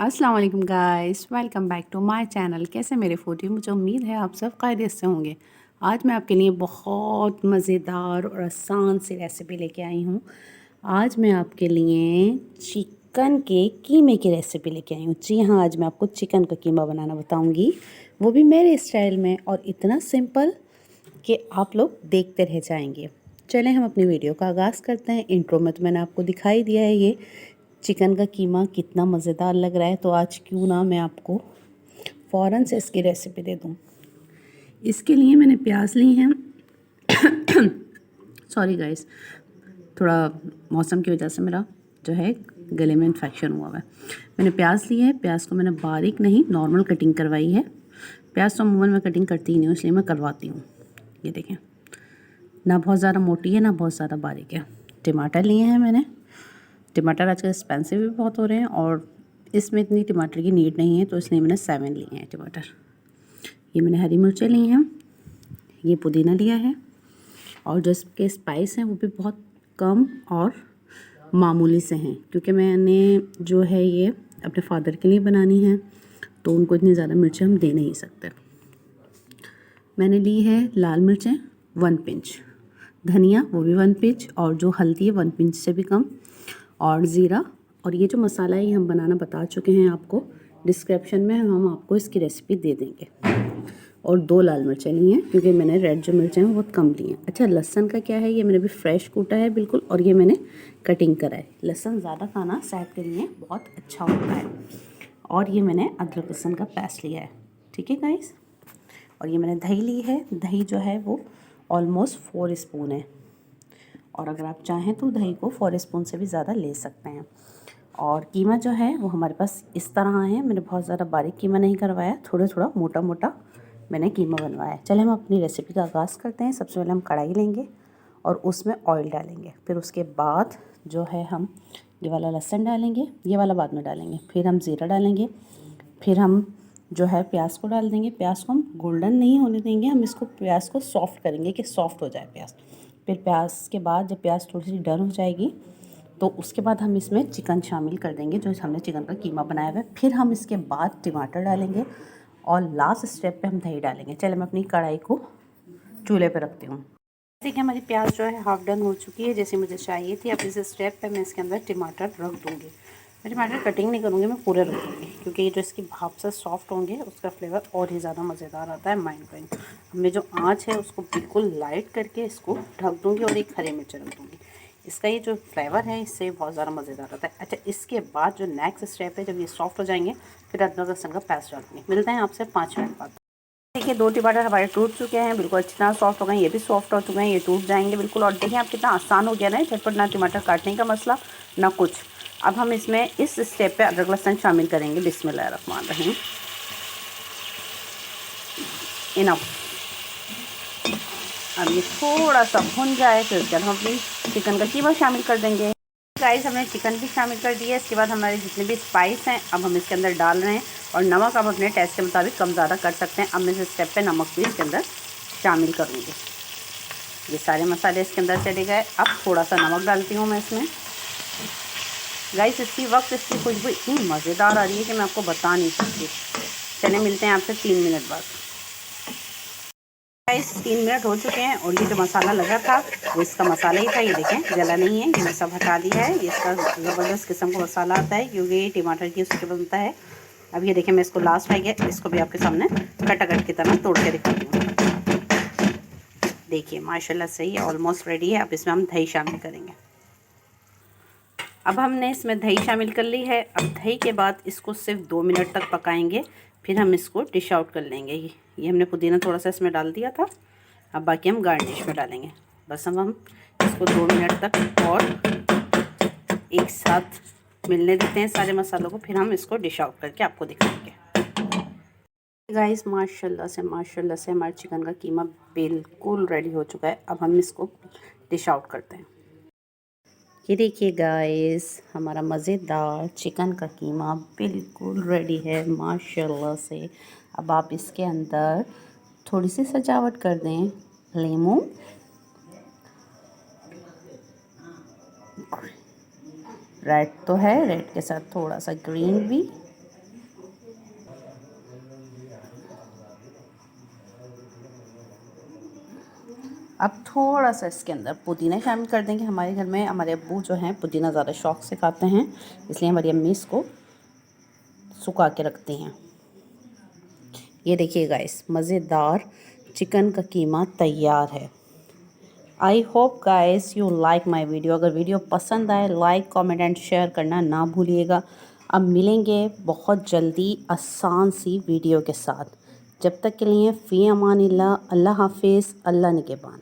अस्सलाम वालेकुम guys, welcome back to my channel. कैसे मेरे फूडी, मुझे उम्मीद है आप सब खैरियत से होंगे। आज मैं आपके लिए बहुत मज़ेदार और आसान सी रेसिपी लेके आई हूँ। आज मैं आपके लिए चिकन के कीमे की रेसिपी लेके आई हूँ। जी हाँ, आज मैं आपको चिकन का कीमा बनाना बताऊँगी, वो भी मेरे स्टाइल में और इतना सिंपल कि आप लोग देखते रह जाएंगे। चलें हम अपनी वीडियो का आगाज़ करते हैं। इंट्रो में तो मैंने आपको दिखाई दिया है ये चिकन का कीमा कितना मज़ेदार लग रहा है, तो आज क्यों ना मैं आपको फ़ौरन से इसकी रेसिपी दे दूँ। इसके लिए मैंने प्याज ली हैं सॉरी गाइस, थोड़ा मौसम की वजह से मेरा जो है गले में इन्फेक्शन हुआ है। मैंने प्याज ली है, प्याज को मैंने बारीक नहीं नॉर्मल कटिंग करवाई है। प्याज तो अमूमन मैं कटिंग करती ही नहीं हूँ, इसलिए मैं करवाती हूँ। ये देखें, ना बहुत ज़्यादा मोटी है ना बहुत ज़्यादा बारीक है। टमाटर लिए हैं मैंने। टमाटर आजकल एक्सपेंसिव भी बहुत हो रहे हैं और इसमें इतनी टमाटर की नीड नहीं है, तो इसलिए मैंने 7 लिए हैं टमाटर। ये मैंने हरी मिर्चें ली हैं, ये पुदीना लिया है, और जो इसके स्पाइस हैं वो भी बहुत कम और मामूली से हैं, क्योंकि मैंने जो है ये अपने फादर के लिए बनानी है, तो उनको इतनी ज़्यादा मिर्चें हम दे नहीं सकते। मैंने ली है लाल मिर्चें 1 पिंच, धनिया वो भी 1 पिंच, और जो हल्दी है 1 पिंच से भी कम, और ज़ीरा। और ये जो मसाला है ये हम बनाना बता चुके हैं आपको, डिस्क्रिप्शन में हम आपको इसकी रेसिपी दे देंगे। और 2 लाल मिर्चें ली हैं, क्योंकि मैंने रेड जो मिर्चें हैं वो बहुत कम ली हैं। अच्छा, लहसुन का क्या है, ये मैंने भी फ्रेश कूटा है बिल्कुल, और ये मैंने कटिंग करा है। लहसुन ज़्यादा खाना सेहत के लिए बहुत अच्छा होता है। और ये मैंने अदरक लहसुन का पेस्ट लिया है, ठीक है गाइस। और ये मैंने दही ली है, दही जो है वो ऑलमोस्ट 4 स्पून है, और अगर आप चाहें तो दही को 4 स्पून से भी ज़्यादा ले सकते हैं। और कीमा जो है वो हमारे पास इस तरह है, मैंने बहुत ज़्यादा बारीक कीमा नहीं करवाया, थोड़ा थोड़ा मोटा मोटा मैंने कीमा बनवाया है। चलिए हम अपनी रेसिपी का आगाज़ करते हैं। सबसे पहले हम कढ़ाई लेंगे और उसमें ऑयल डालेंगे, फिर उसके बाद जो है हम ये वाला लहसुन डालेंगे, ये वाला बाद में डालेंगे, फिर हम ज़ीरा डालेंगे, फिर हम जो है प्याज को डाल देंगे। प्याज को हम गोल्डन नहीं होने देंगे, हम इसको प्याज को सॉफ्ट करेंगे कि सॉफ्ट हो जाए प्याज। फिर प्याज के बाद जब प्याज थोड़ी सी डन हो जाएगी, तो उसके बाद हम इसमें चिकन शामिल कर देंगे, जो हमने चिकन का कीमा बनाया हुआ है। फिर हम इसके बाद टमाटर डालेंगे और लास्ट स्टेप पे हम दही डालेंगे। चलिए मैं अपनी कढ़ाई को चूल्हे पे रखती हूँ। जैसे कि हमारी प्याज जो है हाफ डन हो चुकी है, जैसे मुझे चाहिए थी। अब इस स्टेप पे मैं इसके अंदर टमाटर रख दूँगी। मैं टमाटर कटिंग नहीं करूँगी, मैं पूरे रख दूँगी, क्योंकि ये जो इसकी भाप से सॉफ्ट होंगे उसका फ्लेवर और ही ज़्यादा मज़ेदार आता है, माइंड ब्लोइंग। मैं जो आँच है उसको बिल्कुल लाइट करके इसको ढक दूँगी और एक हरी मिर्च रख दूँगी। इसका ये जो फ्लेवर है इससे बहुत ज़्यादा मज़ेदार आता है। अच्छा, इसके बाद जो नेक्स्ट स्टेप है, जब ये सॉफ्ट हो जाएंगे फिर अदरक लहसुन का पेस्ट डालूँगी। मिलते हैं आपसे 5 मिनट बाद। देखिए 2 टमाटर हमारे टूट चुके हैं, बिल्कुल अच्छी तरह सॉफ्ट हो गए हैं, ये भी सॉफ्ट हो चुके हैं, ये टूट जाएंगे बिल्कुल। और देखिए आप कितना आसान हो गया ना झटपट, ना टमाटर काटने का मसला ना कुछ। अब हम इसमें इस स्टेप पे अदरक लहसुन शामिल करेंगे। बिस्मिल्लाहिर्रहमानिर्रहीम। इनफ। अब ये थोड़ा सा भुन जाए, फिर उसके बाद हम अपनी चिकन का कीमा शामिल कर देंगे। गाइस हमने चिकन भी शामिल कर दिया है। इसके बाद हमारे जितने भी स्पाइस हैं अब हम इसके अंदर डाल रहे हैं, और नमक आप अपने टेस्ट के मुताबिक कम ज़्यादा कर सकते हैं। अब मैं इस स्टेप पे नमक भी इसके अंदर शामिल करूँगी। ये सारे मसाले इसके अंदर चले गए। अब थोड़ा सा नमक डालती हूँ मैं इसमें। गाइस इसकी वक्त इसकी खुशबू इतनी मज़ेदार आ रही है कि मैं आपको बता नहीं सकती। चलिए मिलते हैं आपसे 3 मिनट बाद। गाइस 3 मिनट हो चुके हैं, और ये जो मसाला लगा था वो इसका मसाला ही था। ये देखें जला नहीं है, ये मैं सब हटा दिया है। ये इसका ज़बरदस्त किस्म का मसाला आता है, क्योंकि ये टमाटर की उसके बनता है। अब ये देखें मैं इसको लास्ट में गया, इसको भी आपके सामने कटाकट की तरह तोड़ के दिखाती हूँ। देखिए माशाल्लाह से ये ऑलमोस्ट रेडी है। अब इसमें हम दही शामिल करेंगे। अब हमने इसमें दही शामिल कर ली है। अब दही के बाद इसको सिर्फ 2 मिनट तक पकाएंगे, फिर हम इसको डिश आउट कर लेंगे। ये हमने पुदीना थोड़ा सा इसमें डाल दिया था, अब बाकी हम गार्निश में डालेंगे। बस अब हम इसको 2 मिनट तक और एक साथ मिलने देते हैं सारे मसालों को, फिर हम इसको डिश आउट करके आपको दिखाएंगे। गाइस माशाल्लाह से हमारे चिकन का कीमा बिल्कुल रेडी हो चुका है। अब हम इसको डिश आउट करते हैं। ये देखिए गाइस हमारा मज़ेदार चिकन का कीमा बिल्कुल रेडी है माशाल्लाह से। अब आप इसके अंदर थोड़ी सी सजावट कर दें, लेमू, रेड तो है, रेड के साथ थोड़ा सा ग्रीन भी, अब थोड़ा सा इसके अंदर पुदीना शामिल कर देंगे। हमारे घर में हमारे अब्बू जो हैं पुदीना ज़्यादा शौक़ से खाते हैं, इसलिए हमारी अम्मी इसको सुखा के रखती हैं। ये देखिए गाइस, मज़ेदार चिकन का कीमा तैयार है। I hope guys you like my video. अगर वीडियो पसंद आए लाइक कमेंट एंड शेयर करना ना भूलिएगा। अब मिलेंगे बहुत जल्दी आसान सी वीडियो के साथ। जब तक के लिए फ़ी अमानिल्लाह, अल्लाह हाफिज़, अल्लाह निगहबान।